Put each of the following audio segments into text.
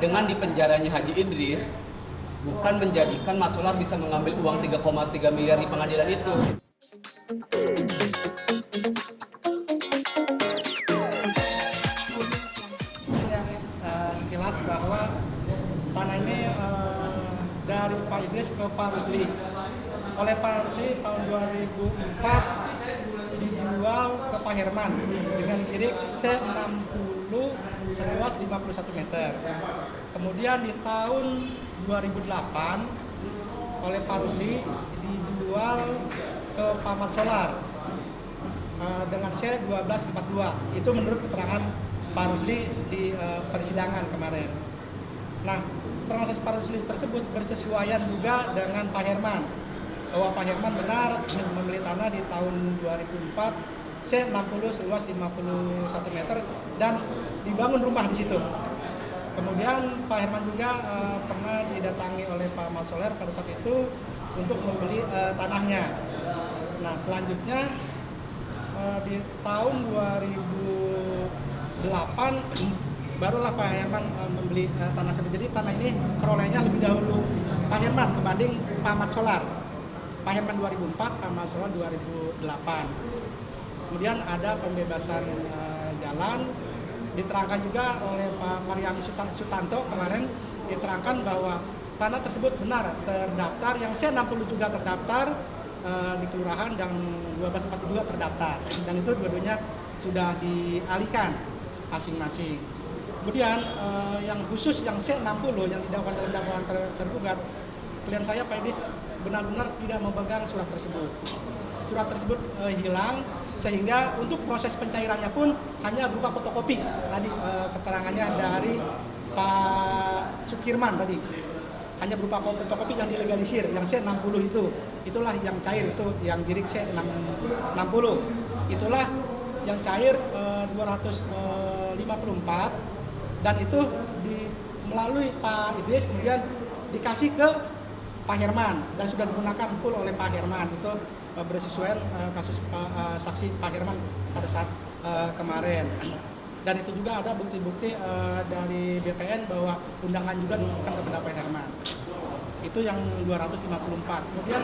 dengan dipenjaranya Haji Idris bukan menjadikan Mat Solar bisa mengambil uang 3,3 miliar di pengadilan itu. Sekilas bahwa tanah ini dari Pak Idris ke Pak Rusli. Oleh Pak Rusli tahun 2004 dijual ke Pak Herman dengan girik C60 seluas 51 meter. Kemudian di tahun 2008 oleh Pak Rusli dijual ke Pak Mat Solar dengan C1242. Itu menurut keterangan Pak Rusli di persidangan kemarin. Nah, transaksi Pak Rusli tersebut bersesuaian juga dengan Pak Herman, bahwa Pak Herman benar membeli tanah di tahun 2004 C60 seluas 51 meter dan dibangun rumah di situ. Kemudian Pak Herman juga pernah didatangi oleh Pak Mat Solar pada saat itu untuk membeli tanahnya. Nah, selanjutnya di tahun 2008 barulah Pak Herman membeli tanah tersebut. Jadi tanah ini perolehnya lebih dahulu Pak Herman dibanding Pak Mat Solar. Pak Herman 2004, Pak Mat Solar 2008. Kemudian ada pembebasan jalan, diterangkan juga oleh Pak Mariam Sutanto kemarin, diterangkan bahwa tanah tersebut benar terdaftar, yang C60 juga terdaftar di kelurahan, dan 1242 juga terdaftar, dan itu dua-duanya sudah dialihkan masing-masing. Kemudian yang khusus yang C60 yang didakwakan dalam dakwaan tergugat, klien saya Pak Idris benar-benar tidak memegang surat tersebut. Surat tersebut hilang, sehingga untuk proses pencairannya pun hanya berupa fotokopi. Tadi keterangannya dari Pak Sukirman tadi, hanya berupa fotokopi yang dilegalisir, yang C60 itulah yang cair, itu yang girik C60, itulah yang cair 254, dan itu melalui Pak Idris kemudian dikasih ke Pak Herman dan sudah digunakan full oleh Pak Herman. Itu bersesuaian kasus saksi Pak Herman pada saat kemarin. Dan itu juga ada bukti-bukti dari BPN bahwa undangan juga diberikan kepada Pak Herman. Itu yang 254. Kemudian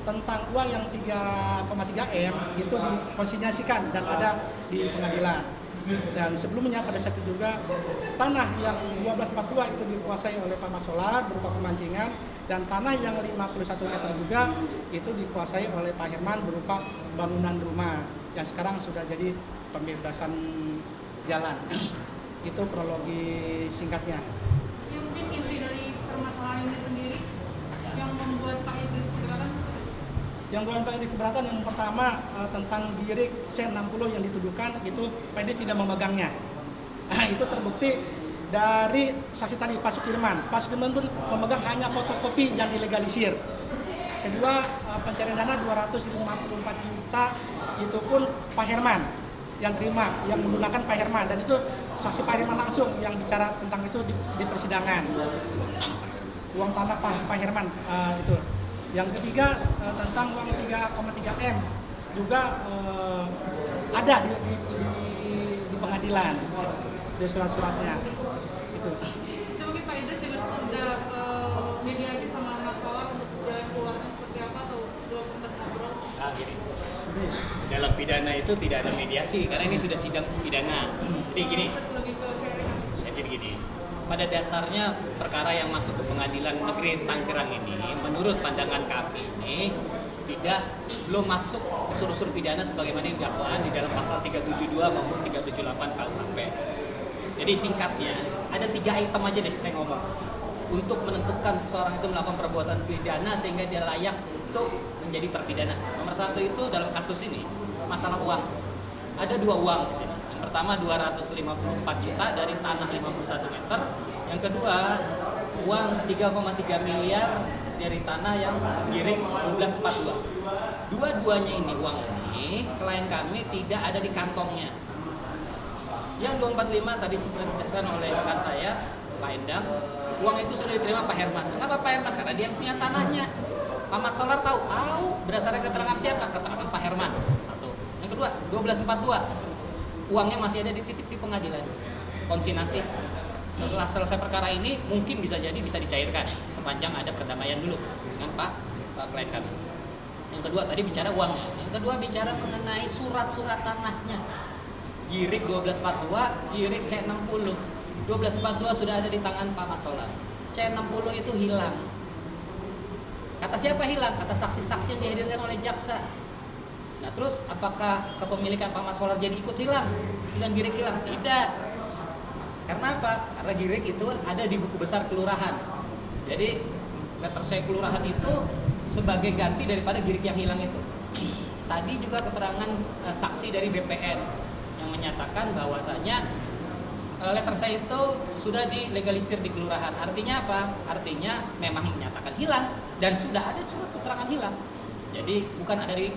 tentang uang yang 3,3 M itu dikonsinyasikan dan ada di pengadilan. Dan sebelumnya pada saat itu juga tanah yang 1242 itu dikuasai oleh Pak Mat Solar berupa pemancingan, dan tanah yang 51 meter juga itu dikuasai oleh Pak Herman berupa bangunan rumah yang sekarang sudah jadi pembebasan jalan. Itu kronologi singkatnya. Ya, mungkin inti dari permasalahan ini sendiri yang membuat Pak Idris keberatan? Yang bukan Pak Idris keberatan, yang pertama tentang girik C60 yang dituduhkan itu Pak Idris tidak memegangnya. Itu terbukti dari saksi tadi Pak Sukirman. Pak Sukirman pun memegang hanya fotokopi yang dilegalisir. Kedua, pencarian dana 254 juta itu pun Pak Herman yang terima, yang menggunakan Pak Herman, dan itu saksi Pak Herman langsung yang bicara tentang itu di persidangan. Uang tanah Pak Herman itu. Yang ketiga tentang uang 3,3 M juga ada di pengadilan, di surat-suratnya itu. Itu mungkin Pak Idris juga sudah mediasi sama Mat Solar untuk jalan keluarnya seperti apa, atau belum sempat ngobrol? Nah, gini. Dalam pidana itu tidak ada mediasi karena ini sudah sidang pidana. Jadi gini, saya jadi gini. Pada dasarnya perkara yang masuk ke pengadilan negeri Tangerang ini, menurut pandangan kami ini belum masuk unsur-unsur pidana sebagaimana yang dakwaan di dalam pasal 372 maupun 378 KUHP. Jadi singkatnya ada 3 item aja deh saya ngomong untuk menentukan seseorang itu melakukan perbuatan pidana sehingga dia layak untuk menjadi terpidana. Nomor 1 itu dalam kasus ini masalah uang. Ada 2 uang di sini. Yang pertama 254 juta dari tanah 51 meter. Yang kedua uang 3,3 miliar dari tanah yang giring 1242. Dua-duanya ini uang ini klien kami tidak ada di kantongnya. Yang 245 tadi seperti dijelaskan oleh rekan saya Pak Endang, uang itu sudah diterima Pak Herman. Kenapa Pak Herman? Karena dia punya tanahnya. Pak Mat Solar tahu berdasarkan keterangan siapa? Keterangan Pak Herman. Satu. Yang kedua 1242, uangnya masih ada dititip di pengadilan. konsinasi. Setelah selesai perkara ini mungkin bisa jadi bisa dicairkan sepanjang ada perdamaian dulu dengan Pak klien kami. Yang kedua tadi bicara uang. Yang kedua bicara mengenai surat-surat tanahnya. Girik 1242, Girik C60. 1242 sudah ada di tangan Pak Mat Solar. C60 itu hilang. Kata siapa hilang? Kata saksi-saksi yang dihadirkan oleh jaksa. Nah terus apakah kepemilikan Pak Mat Solar jadi ikut hilang? Dan Girik hilang? Tidak. Karena apa? Karena Girik itu ada di buku besar kelurahan. Jadi letter C kelurahan itu sebagai ganti daripada Girik yang hilang itu. Tadi juga keterangan saksi dari BPN yang menyatakan bahwasanya letter C itu sudah dilegalisir di kelurahan. Artinya apa? Artinya memang dinyatakan hilang dan sudah ada surat keterangan hilang. Jadi bukan ada di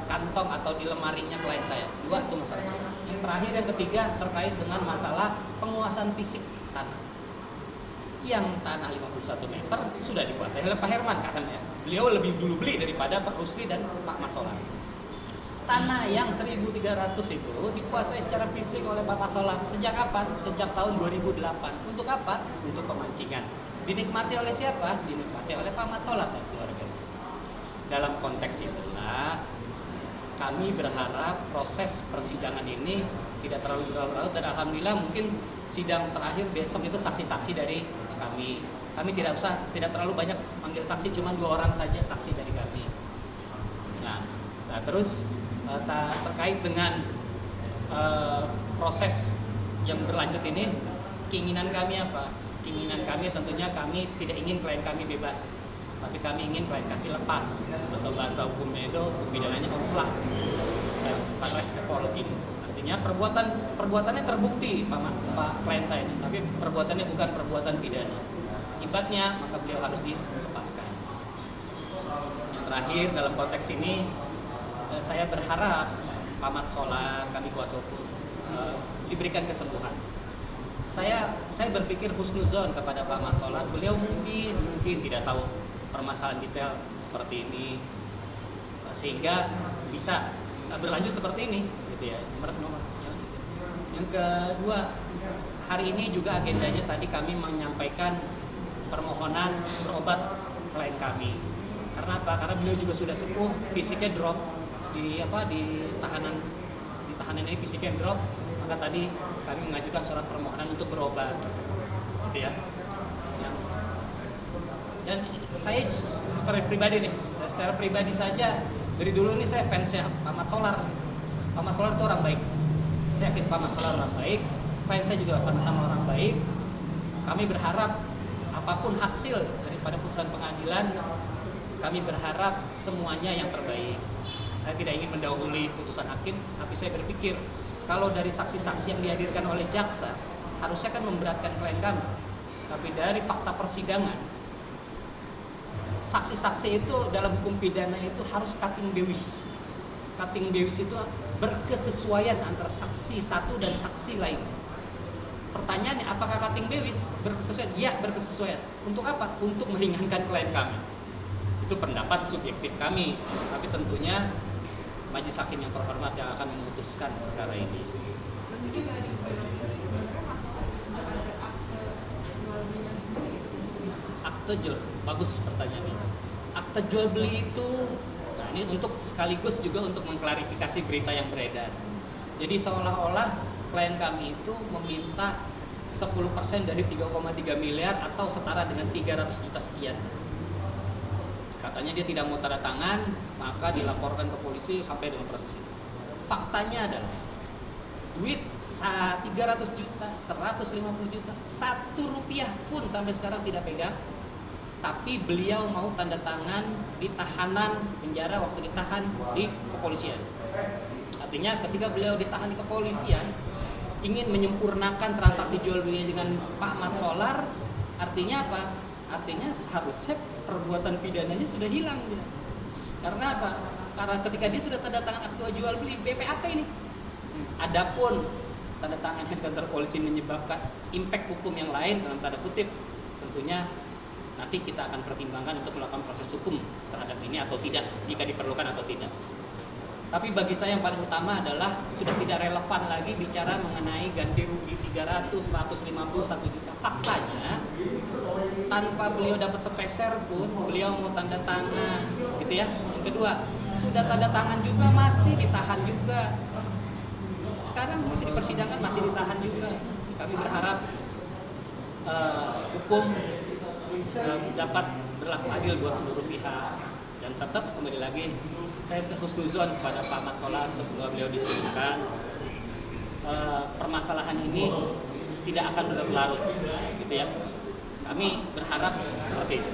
kantong atau di lemarinya klien saya. Dua itu masalah surat. Yang terakhir yang ketiga terkait dengan masalah penguasaan fisik tanah. Yang tanah 51 meter sudah dikuasai oleh Pak Herman katanya. Beliau lebih dulu beli daripada Pak Rusli dan Pak Mat Solar. Tanah yang 1.300 itu dikuasai secara fisik oleh Pak Mat Solar. Sejak kapan? Sejak tahun 2008. Untuk apa? Untuk pemancingan. Dinikmati oleh siapa? Dinikmati oleh Pak Mat Solar dan keluarganya. Dalam konteks itulah kami berharap proses persidangan ini tidak terlalu berlarut dan alhamdulillah mungkin sidang terakhir besok itu saksi-saksi dari kami. Kami tidak terlalu banyak panggil saksi, cuma 2 orang saja saksi dari kami. Nah terus terkait dengan proses yang berlanjut ini, keinginan kami apa? Keinginan kami tentunya kami tidak ingin klien kami bebas, tapi kami ingin klien kami lepas, atau bahasa hukumnya itu hukum pidananya konslah, artinya perbuatannya terbukti Pak klien saya ini, tapi perbuatannya bukan perbuatan pidana. Akibatnya maka beliau harus dilepaskan. Yang terakhir dalam konteks ini, saya berharap Pak Mat Solar, kami kuasa hukum, diberikan kesembuhan. Saya berpikir husnuzon kepada Pak Mat Solar. Beliau mungkin tidak tahu permasalahan detail seperti ini, sehingga bisa berlanjut seperti ini, gitu ya. Yang kedua, hari ini juga agendanya tadi kami menyampaikan permohonan berobat klien kami. Karena apa? Karena beliau juga sudah sepuh, fisiknya drop di tahanan ini fisiknya drop, maka tadi kami mengajukan surat permohonan untuk berobat, gitu ya. Dan saya secara pribadi saja dari dulu ini saya fansnya Pak Mat Solar. Pak Mat Solar itu orang baik. Saya yakin Pak Mat Solar orang baik. Klien saya juga sama-sama orang baik. Kami berharap apapun hasil daripada putusan pengadilan, kami berharap semuanya yang terbaik. Saya tidak ingin mendahului putusan hakim, tapi saya berpikir kalau dari saksi-saksi yang dihadirkan oleh jaksa harusnya kan memberatkan klien kami. Tapi dari fakta persidangan, saksi-saksi itu dalam hukum pidana itu harus cutting bewis. Cutting bewis itu berkesesuaian antara saksi satu dan saksi lain. Pertanyaannya, apakah cutting bewis berkesesuaian? Ya, berkesesuaian. Untuk apa? Untuk meringankan klien kami. Itu pendapat subjektif kami, tapi tentunya majelis hakim yang terhormat yang akan memutuskan perkara ini. Akte jual, bagus pertanyaannya. Akte jual beli itu, nah ini untuk sekaligus juga untuk mengklarifikasi berita yang beredar. Jadi seolah-olah klien kami itu meminta 10% dari 3,3 miliar atau setara dengan 300 juta sekian. Katanya dia tidak mau tanda tangan, maka dilaporkan ke polisi sampai dengan proses ini. Faktanya adalah duit 300 juta, 150 juta, 1 rupiah pun sampai sekarang tidak pegang. Tapi beliau mau tanda tangan di tahanan penjara waktu ditahan di kepolisian. Artinya ketika beliau ditahan di kepolisian, ingin menyempurnakan transaksi jual beli dengan Pak Mat Solar, artinya apa? Artinya seharusnya perbuatan pidananya sudah hilang dia. Karena apa? Karena ketika dia sudah tanda tangan akta jual beli BPAT ini. Adapun tanda tangan di kantor polisi menyebabkan impact hukum yang lain dalam tanda kutip, tentunya nanti kita akan pertimbangkan untuk melakukan proses hukum terhadap ini atau tidak, jika diperlukan atau tidak. Tapi bagi saya yang paling utama adalah sudah tidak relevan lagi bicara mengenai ganti rugi 300, 150, 1 juta. Faktanya tanpa beliau dapat sepeser pun beliau mau tanda tangan gitu ya. Yang kedua, sudah tanda tangan juga masih ditahan juga. Sekarang masih di persidangan masih ditahan juga. Kami berharap hukum dapat berlaku adil buat seluruh pihak, dan tetap kembali lagi saya husnuzon kepada Pak Mat Solar sebelum beliau disembuhkan. Permasalahan ini tidak akan berlarut gitu ya. Kami berharap seperti itu.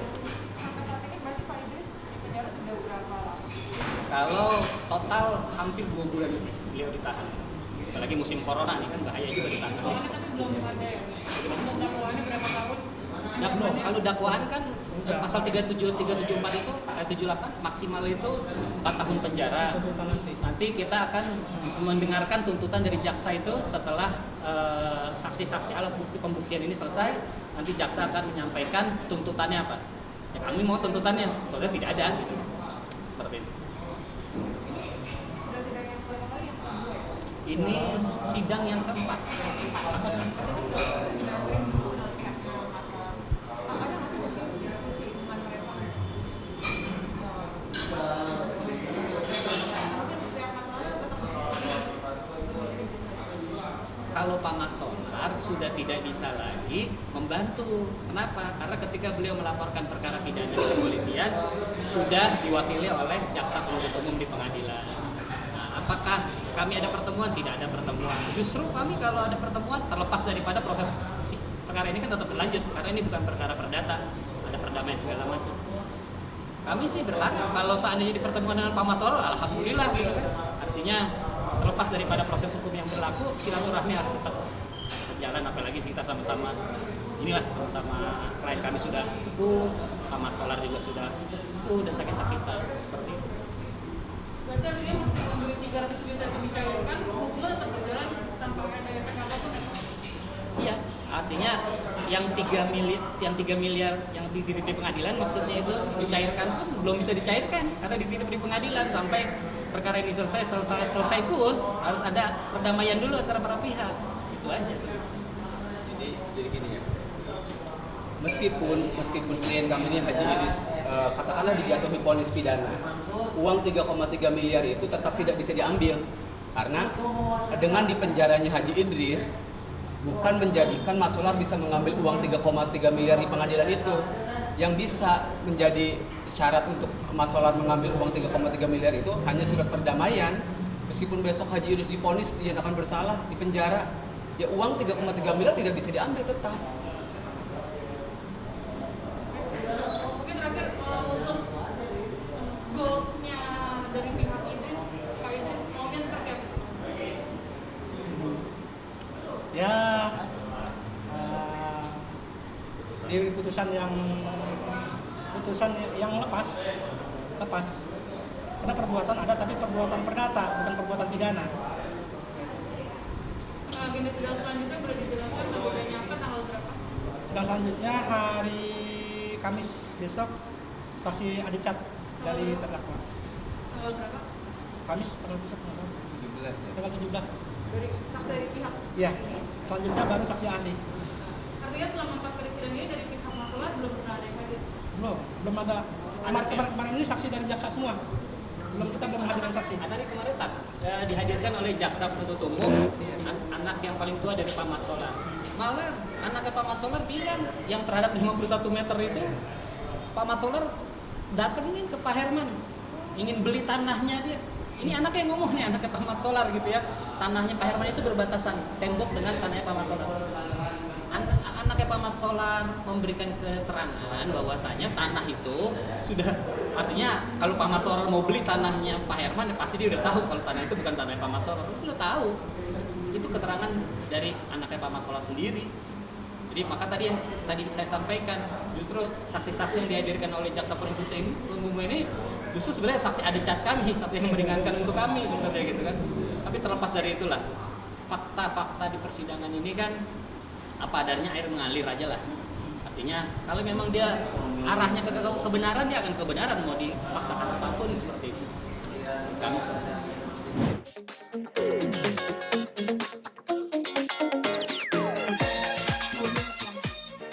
Sampai saat ini berarti Pak Idris di penjara sudah berapa lama? Kalau total hampir 2 bulan lebih beliau ditahan. Apalagi musim corona ini kan bahaya juga ditahan. Dakwaannya kan sebelum ada ya. Untuk dakwaannya berapa tahun? Kalau dakwaan kan pasal 37, 374 itu 78 maksimal itu 4 tahun penjara. Tuntutan Nanti kita akan mendengarkan tuntutan dari jaksa itu setelah saksi-saksi alat bukti pembuktian ini selesai. Nanti jaksa akan menyampaikan tuntutannya apa. Ya kami mau tuntutannya tidak ada gitu. Seperti itu. Sudah sidang yang berapa kali yang kedua ya? Ini sidang yang keempat. Berarti kan sudah sering dengan pihaknya masalah. Apakah masih mungkin diskusi dengan mereka? Kalau Pak Mat Solar sudah tidak bisa lagi membantu. Kenapa? Karena ketika beliau melaporkan perkara pidana di kepolisian sudah diwakili oleh jaksa penuntut umum di pengadilan. Nah, apakah kami ada pertemuan? Tidak ada pertemuan. Justru kami kalau ada pertemuan terlepas daripada proses perkara ini kan tetap berlanjut karena ini bukan perkara perdata, ada perdamaian segala macam. Kami sih berharap kalau seandainya di pertemuan dengan Pak Mat Solar, alhamdulillah gitu kan. Artinya terlepas daripada proses hukum yang berlaku, silaturahmi harus tetap berjalan, apalagi kita sama-sama inilah sama-sama klien kami sudah sepuh, Pak Mat Solar juga sudah sepuh dan sakit-sakitan seperti itu. Berarti artinya meskipun duit 300 juta itu dicairkan, hukumnya tetap berjalan tanpa ada efek apapun ya? Iya, artinya yang 3 miliar yang dititip di pengadilan maksudnya itu dicairkan pun belum bisa dicairkan karena dititip di pengadilan sampai perkara ini selesai pun harus ada perdamaian dulu antara para pihak. Itu aja sih. Jadi gini ya. Meskipun klien kami ini Haji Idris katakanlah dijatuhi vonis pidana, uang 3,3 miliar itu tetap tidak bisa diambil karena dengan dipenjaranya Haji Idris bukan menjadikan Mat Solar bisa mengambil uang 3,3 miliar di pengadilan itu. Yang bisa menjadi syarat untuk Mat Solar mengambil uang 3,3 miliar itu hanya surat perdamaian. Meskipun besok Haji Idris divonis dinyatakan bersalah di penjara, ya uang 3,3 miliar tidak bisa diambil tetap. Mungkin terakhir untuk goalsnya dari pihak Idris, Pak Idris maunya seperti apa? Ya di putusan yang lepas karena perbuatan ada tapi perbuatan perdata bukan perbuatan pidana. Agenda sidang selanjutnya boleh dijelaskan agendanya apa, tanggal berapa? Sidang selanjutnya hari Kamis besok, saksi Adicat dari terdakwa. Tanggal berapa? Kamis tanggal besok 17 ya. tanggal 17. Dari pihak Iya. Selanjutnya baru saksi ahli. Artinya selama 4 kali sidang ini dari pihak Mat Solar belum pernah ada yang hadir. Belum ada. Kemarin ini saksi dari jaksa semua. Kita belum menghadirkan saksi. Ada kemarin dihadirkan oleh jaksa penuntut umum anak yang paling tua dari Pak Mat Solar. Malah anaknya Pak Mat Solar bilang yang terhadap 51 meter itu Pak Mat Solar datengin ke Pak Herman ingin beli tanahnya dia. Ini anaknya yang ngomong nih, anaknya Pak Mat Solar gitu ya. Tanahnya Pak Herman itu berbatasan tembok dengan tanahnya Pak Mat Solar. Anaknya Pak Mat Solar memberikan keterangan bahwasanya tanah itu sudah, artinya kalau Pak Mat Solar mau beli tanahnya Pak Herman ya pasti dia udah tahu kalau tanah itu bukan tanahnya Pak Mat Solar. Dia sudah tahu. Itu keterangan dari anaknya Pak Mat Solar sendiri. Jadi maka tadi yang saya sampaikan, justru saksi-saksi yang dihadirkan oleh jaksa penuntut umum ini justru sebenarnya saksi adicas kami, saksi yang meringankan untuk kami sebenarnya gitu kan. Tapi terlepas dari itulah, fakta-fakta di persidangan ini kan apa adanya, air mengalir aja lah. Artinya kalau memang dia arahnya ke kebenaran, dia akan kebenaran mau dipaksakan apapun seperti itu. Kami seperti itu.